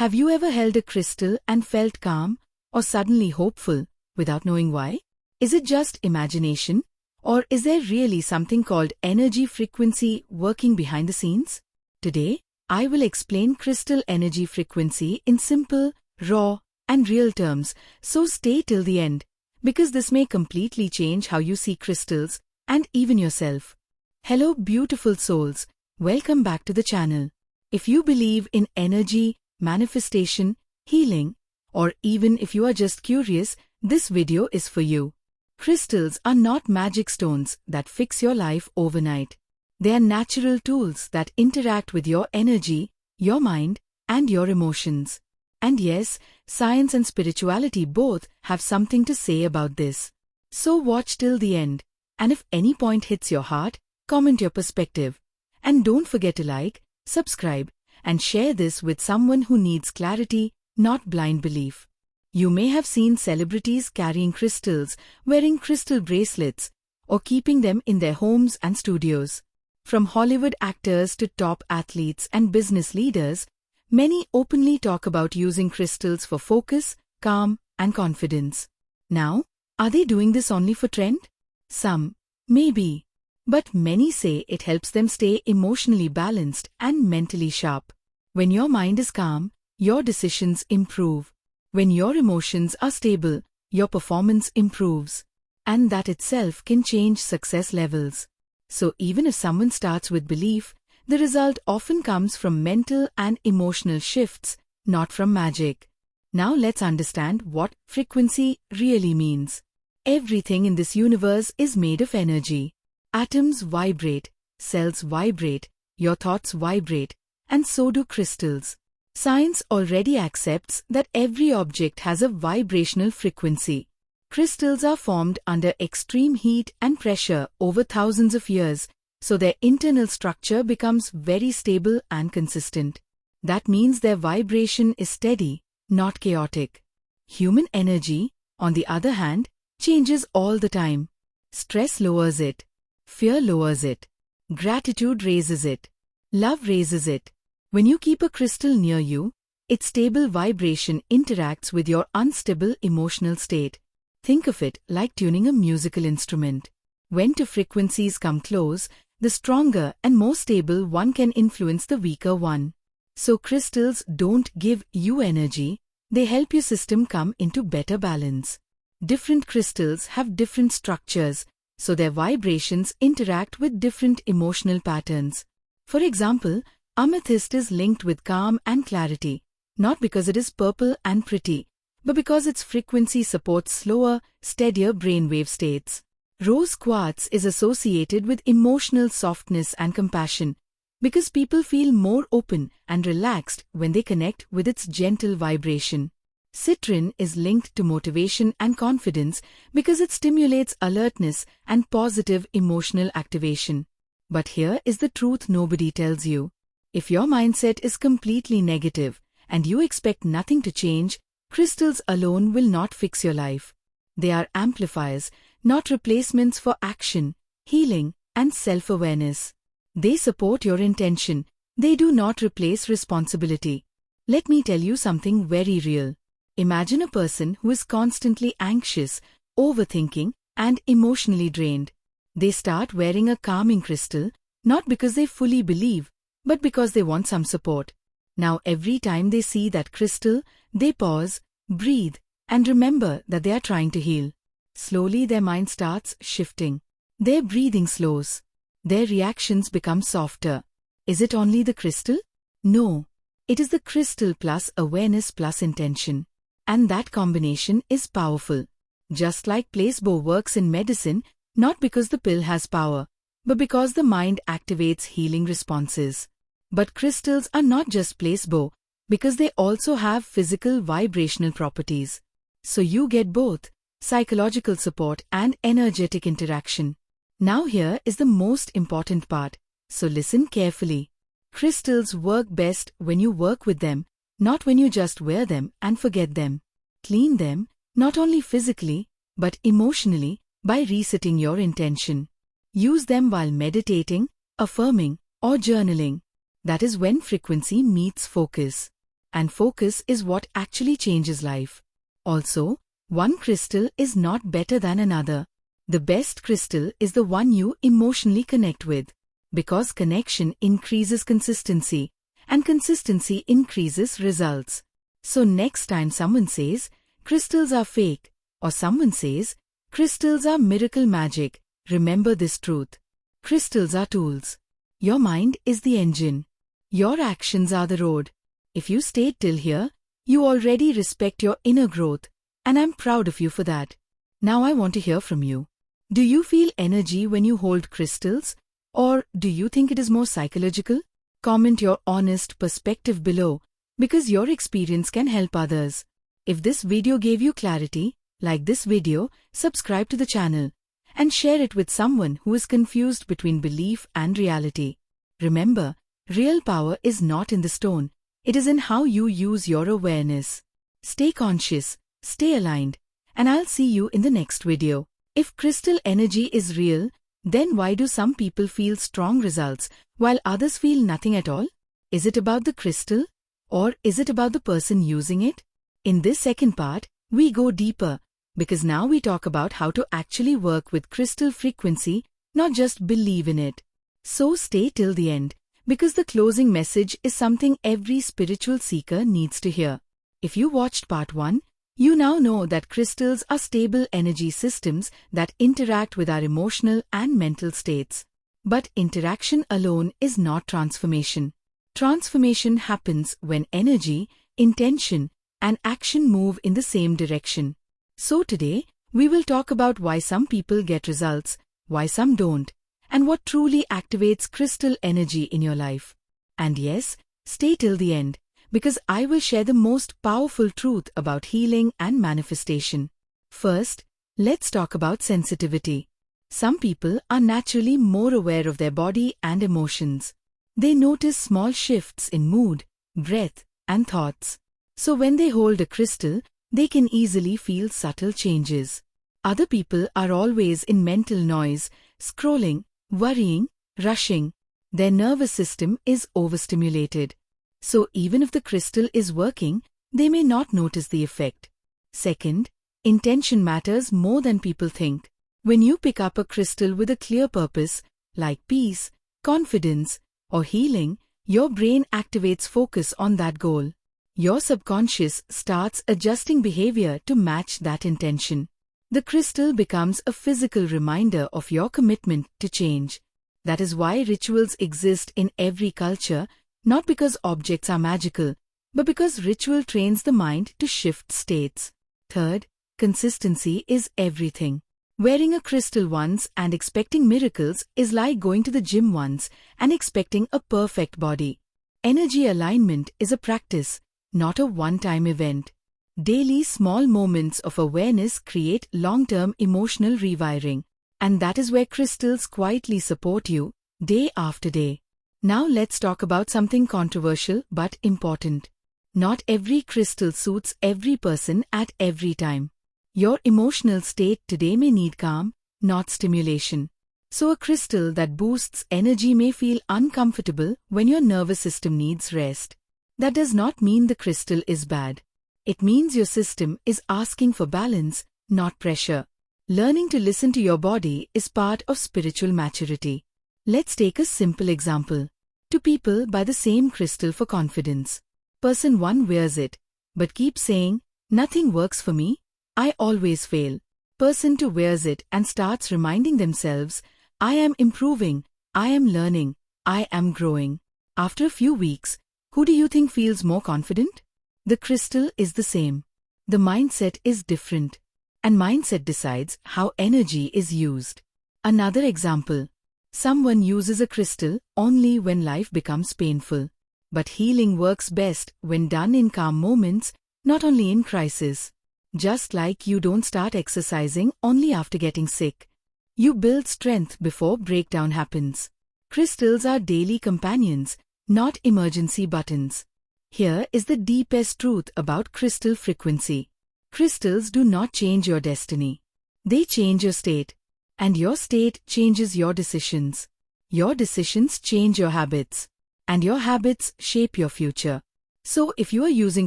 Have you ever held a crystal and felt calm or suddenly hopeful without knowing why? Is it just imagination, or is there really something called energy frequency working behind the scenes? Today, I will explain crystal energy frequency in simple, raw, and real terms, so stay till the end, because this may completely change how you see crystals and even yourself. Hello beautiful souls, welcome back to the channel. If you believe in energy, manifestation, healing, or even if you are just curious, this video is for you. Crystals are not magic stones that fix your life overnight. They are natural tools that interact with your energy, your mind, and your emotions. And yes, science and spirituality both have something to say about this. So watch till the end, and if any point hits your heart, comment your perspective. And don't forget to like, subscribe, and share this with someone who needs clarity, not blind belief. You may have seen celebrities carrying crystals, wearing crystal bracelets, or keeping them in their homes and studios. From Hollywood actors to top athletes and business leaders, many openly talk about using crystals for focus, calm, and confidence. Now, are they doing this only for trend? Some, maybe. But many say it helps them stay emotionally balanced and mentally sharp. When your mind is calm, your decisions improve. When your emotions are stable, your performance improves. And that itself can change success levels. So even if someone starts with belief, the result often comes from mental and emotional shifts, not from magic. Now let's understand what frequency really means. Everything in this universe is made of energy. Atoms vibrate, cells vibrate, your thoughts vibrate, and so do crystals. Science already accepts that every object has a vibrational frequency. Crystals are formed under extreme heat and pressure over thousands of years, so their internal structure becomes very stable and consistent. That means their vibration is steady, not chaotic. Human energy, on the other hand, changes all the time. Stress lowers it. Fear lowers it. Gratitude raises it. Love raises it. When you keep a crystal near you, its stable vibration interacts with your unstable emotional state. Think of it like tuning a musical instrument. When two frequencies come close, the stronger and more stable one can influence the weaker one. So crystals don't give you energy, they help your system come into better balance. Different crystals have different structures, so their vibrations interact with different emotional patterns. For example, amethyst is linked with calm and clarity, not because it is purple and pretty, but because its frequency supports slower, steadier brainwave states. Rose quartz is associated with emotional softness and compassion, because people feel more open and relaxed when they connect with its gentle vibration. Citrine is linked to motivation and confidence because it stimulates alertness and positive emotional activation. But here is the truth nobody tells you. If your mindset is completely negative and you expect nothing to change, crystals alone will not fix your life. They are amplifiers, not replacements for action, healing, and self-awareness. They support your intention. They do not replace responsibility. Let me tell you something very real. Imagine a person who is constantly anxious, overthinking, and emotionally drained. They start wearing a calming crystal, not because they fully believe, but because they want some support. Now every time they see that crystal, they pause, breathe, and remember that they are trying to heal. Slowly their mind starts shifting. Their breathing slows. Their reactions become softer. Is it only the crystal? No. It is the crystal plus awareness plus intention. And that combination is powerful. Just like placebo works in medicine, not because the pill has power, but because the mind activates healing responses. But crystals are not just placebo, because they also have physical vibrational properties. So you get both psychological support and energetic interaction. Now here is the most important part, so listen carefully. Crystals work best when you work with them, not when you just wear them and forget them. Clean them, not only physically, but emotionally, by resetting your intention. Use them while meditating, affirming, or journaling. That is when frequency meets focus. and focus is what actually changes life. Also, one crystal is not better than another. The best crystal is the one you emotionally connect with, because connection increases consistency, and consistency increases results. So next time someone says, crystals are fake, or someone says, crystals are miracle magic, remember this truth. Crystals are tools. Your mind is the engine. Your actions are the road. If you stayed till here, you already respect your inner growth, and I'm proud of you for that. Now I want to hear from you. Do you feel energy when you hold crystals, or do you think it is more psychological? Comment your honest perspective below, because your experience can help others. If this video gave you clarity, like this video, subscribe to the channel, and share it with someone who is confused between belief and reality. Remember, real power is not in the stone, it is in how you use your awareness. Stay conscious, stay aligned, and I'll see you in the next video. If crystal energy is real, then why do some people feel strong results while others feel nothing at all? Is it about the crystal, or is it about the person using it? In this second part, we go deeper, because now we talk about how to actually work with crystal frequency, not just believe in it. So stay till the end, because the closing message is something every spiritual seeker needs to hear. If you watched part 1, you now know that crystals are stable energy systems that interact with our emotional and mental states. But interaction alone is not transformation. Transformation happens when energy, intention, and action move in the same direction. So today, we will talk about why some people get results, why some don't, and what truly activates crystal energy in your life. And yes, stay till the end, because I will share the most powerful truth about healing and manifestation. First, let's talk about sensitivity. Some people are naturally more aware of their body and emotions. They notice small shifts in mood, breath, and thoughts. So when they hold a crystal, they can easily feel subtle changes. Other people are always in mental noise, scrolling, worrying, rushing. Their nervous system is overstimulated. So even if the crystal is working, they may not notice the effect. Second, intention matters more than people think. When you pick up a crystal with a clear purpose, like peace, confidence, or healing, your brain activates focus on that goal. Your subconscious starts adjusting behavior to match that intention. The crystal becomes a physical reminder of your commitment to change. That is why rituals exist in every culture, not because objects are magical, but because ritual trains the mind to shift states. Third, consistency is everything. Wearing a crystal once and expecting miracles is like going to the gym once and expecting a perfect body. Energy alignment is a practice, not a one-time event. Daily small moments of awareness create long-term emotional rewiring, and that is where crystals quietly support you, day after day. Now let's talk about something controversial but important. Not every crystal suits every person at every time. Your emotional state today may need calm, not stimulation. So a crystal that boosts energy may feel uncomfortable when your nervous system needs rest. That does not mean the crystal is bad. It means your system is asking for balance, not pressure. Learning to listen to your body is part of spiritual maturity. Let's take a simple example. Two people buy the same crystal for confidence. Person 1 wears it, but keeps saying, "Nothing works for me, I always fail." Person 2 wears it and starts reminding themselves, "I am improving, I am learning, I am growing." After a few weeks, who do you think feels more confident? The crystal is the same. The mindset is different. And mindset decides how energy is used. Another example. Someone uses a crystal only when life becomes painful. But healing works best when done in calm moments, not only in crisis. Just like you don't start exercising only after getting sick. You build strength before breakdown happens. Crystals are daily companions, not emergency buttons. Here is the deepest truth about crystal frequency. Crystals do not change your destiny. They change your state. And your state changes your decisions. Your decisions change your habits. And your habits shape your future. So if you are using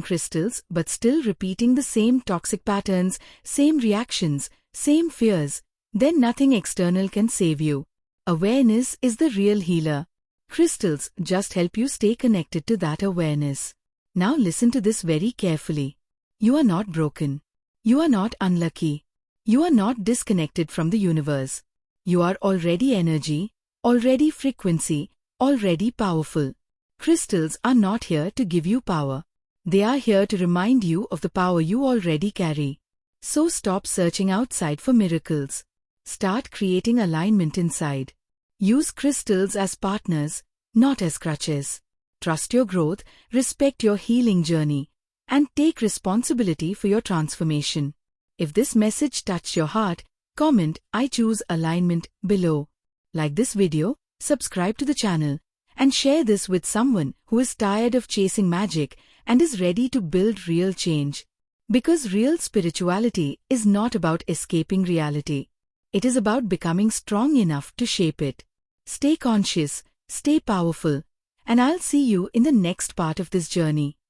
crystals but still repeating the same toxic patterns, same reactions, same fears, then nothing external can save you. Awareness is the real healer. Crystals just help you stay connected to that awareness. Now listen to this very carefully. You are not broken. You are not unlucky. You are not disconnected from the universe. You are already energy, already frequency, already powerful. Crystals are not here to give you power. They are here to remind you of the power you already carry. So stop searching outside for miracles. Start creating alignment inside. Use crystals as partners, not as crutches. Trust your growth, respect your healing journey, and take responsibility for your transformation. If this message touched your heart, comment "I choose alignment" below. Like this video, subscribe to the channel, and share this with someone who is tired of chasing magic and is ready to build real change. Because real spirituality is not about escaping reality. It is about becoming strong enough to shape it. Stay conscious, stay powerful, and I'll see you in the next part of this journey.